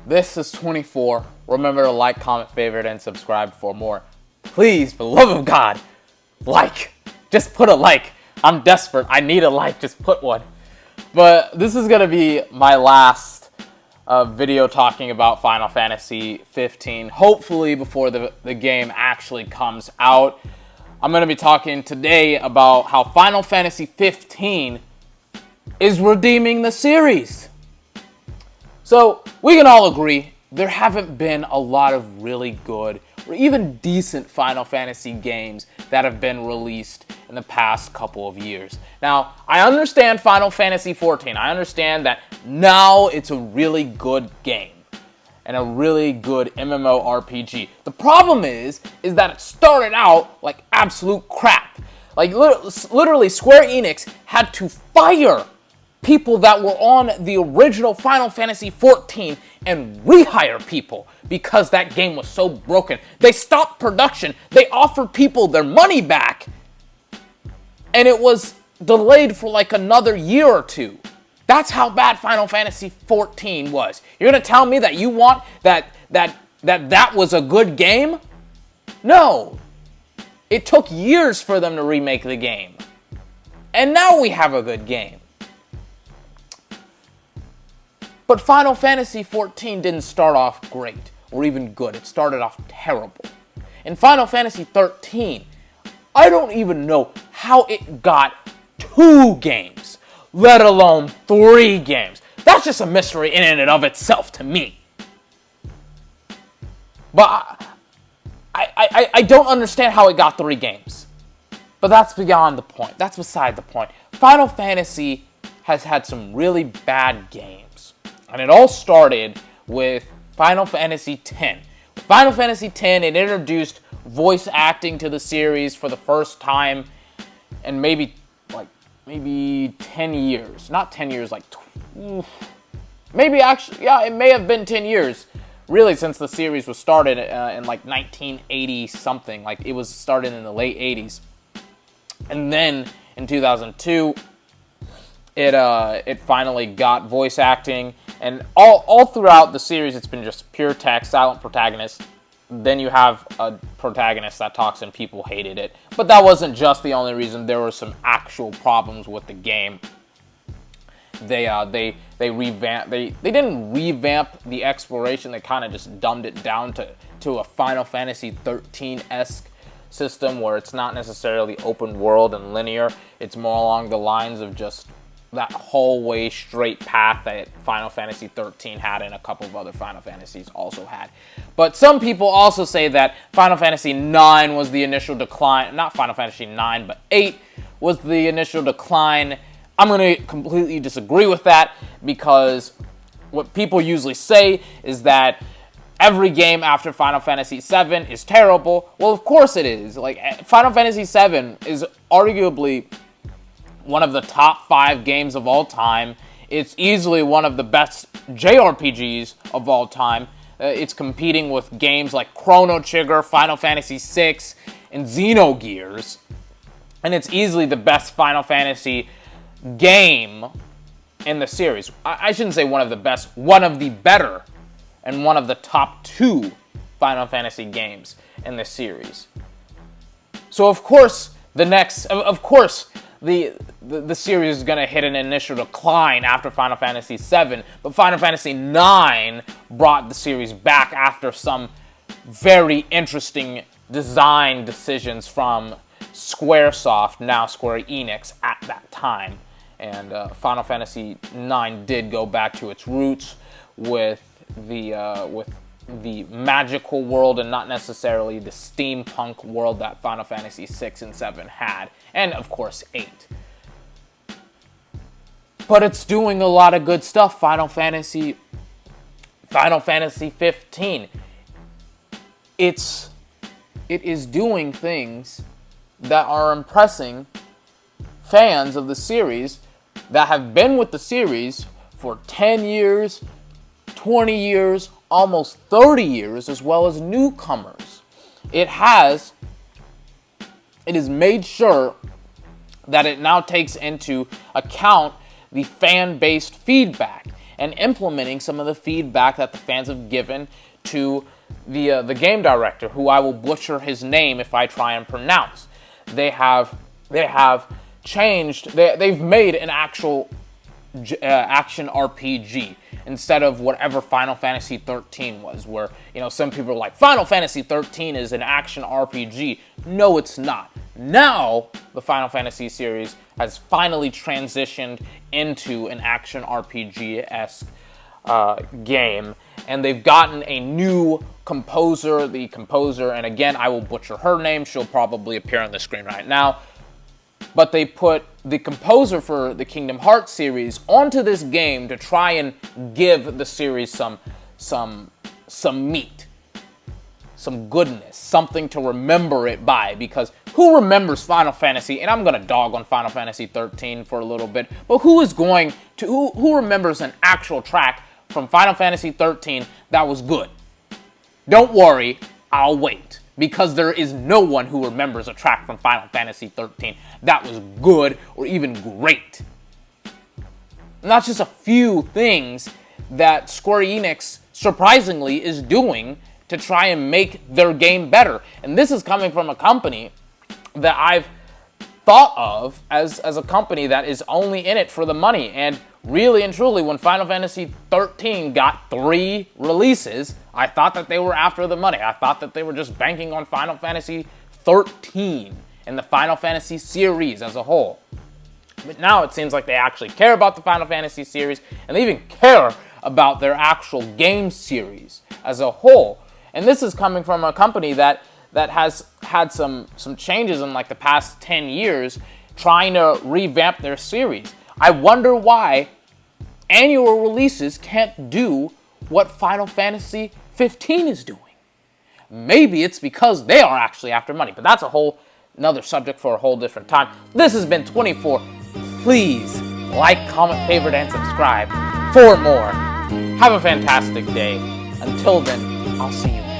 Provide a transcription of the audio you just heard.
This is 24. Remember to like, comment, favorite, and subscribe for more. Please, for the love of God, like. Just put a like. I'm desperate. I need a like. Just put one. But this is going to be my last video talking about Final Fantasy 15. Hopefully before the game actually comes out. I'm going to be talking today about how Final Fantasy 15 is redeeming the series. So we can all agree there haven't been a lot of really good or even decent Final Fantasy games that have been released in the past couple of years. Now, I understand Final Fantasy 14. I understand that now it's a really good game and a really good MMORPG. The problem is that it started out like absolute crap. Like literally Square Enix had to fire people that were on the original Final Fantasy 14 and rehire people because that game was so broken. They stopped production. They offered people their money back. And it was delayed for like another year or two. That's how bad Final Fantasy 14 was. You're going to tell me that you want that was a good game? No. It took years for them to remake the game. And now we have a good game. But Final Fantasy 14 didn't start off great or even good. It started off terrible. In Final Fantasy 13, I don't even know how it got 2 games, let alone 3 games. That's just a mystery in and of itself to me. But I don't understand how it got 3 games. But that's beyond the point. That's beside the point. Final Fantasy has had some really bad games. And it all started with Final Fantasy X. With Final Fantasy X, it introduced voice acting to the series for the first time in maybe 10 years. Not 10 years, maybe actually, yeah, it may have been 10 years. Really, since the series was started in like 1980 something. Like it was started in the late 80s. And then in 2002, it finally got voice acting. And all throughout the series, it's been just pure text, silent protagonist. Then you have a protagonist that talks and people hated it. But that wasn't just the only reason. There were some actual problems with the game. They didn't revamp the exploration. They kind of just dumbed it down to a Final Fantasy 13-esque system where it's not necessarily open world and linear. It's more along the lines of just that whole way straight path that Final Fantasy 13 had and a couple of other Final Fantasies also had. But some people also say that Final Fantasy 9 was the initial decline. Not Final Fantasy 9, but 8 was the initial decline. I'm going to completely disagree with that because what people usually say is that every game after Final Fantasy 7 is terrible. Well, of course it is. Like Final Fantasy 7 is arguably one of the top 5 games of all time. It's easily one of the best JRPGs of all time. It's competing with games like Chrono Trigger, Final Fantasy VI, and Xenogears. And it's easily the best Final Fantasy game in the series. I shouldn't say one of the best, one of the better, and one of the top 2 Final Fantasy games in the series. So of course, the series is going to hit an initial decline after Final Fantasy VII, but Final Fantasy IX brought the series back after some very interesting design decisions from Squaresoft, now Square Enix, at that time. And Final Fantasy IX did go back to its roots with the magical world and not necessarily the steampunk world that Final Fantasy VI and VII had, and of course 8. But it's doing a lot of good stuff. Final Fantasy 15. It is doing things that are impressing fans of the series that have been with the series for 10 years, 20 years, almost 30 years, as well as newcomers. It has made sure that it now takes into account the fan-based feedback. and implementing some of the feedback that the fans have given to the game director, who I will butcher his name if I try and pronounce. They have changed. They've made an actual action RPG instead of whatever Final Fantasy 13 was, where, some people are like, Final Fantasy 13 is an action RPG. No, it's not. Now, the Final Fantasy series has finally transitioned into an action RPG-esque game, and they've gotten a new composer. The composer, and again, I will butcher her name. She'll probably appear on the screen right now. But they put the composer for the Kingdom Hearts series onto this game to try and give the series some meat, some goodness, something to remember it by. Because who remembers Final Fantasy? And I'm gonna dog on Final Fantasy 13 for a little bit, but who remembers an actual track from Final Fantasy 13 that was good? Don't worry, I'll wait. Because there is no one who remembers a track from Final Fantasy 13 that was good or even great. And that's just a few things that Square Enix, surprisingly, is doing to try and make their game better. And this is coming from a company that I've thought of as a company that is only in it for the money. And really and truly, when Final Fantasy 13 got 3 releases, I thought that they were after the money. I thought that they were just banking on Final Fantasy 13 and the Final Fantasy series as a whole. But now it seems like they actually care about the Final Fantasy series, and they even care about their actual game series as a whole. And this is coming from a company that has had some changes in like the past 10 years trying to revamp their series. I wonder why annual releases can't do what Final Fantasy 15 is doing. Maybe it's because they are actually after money, but that's another subject for a whole different time. This has been 24. Please like, comment, favorite, and subscribe for more. Have a fantastic day. Until then, I'll see you.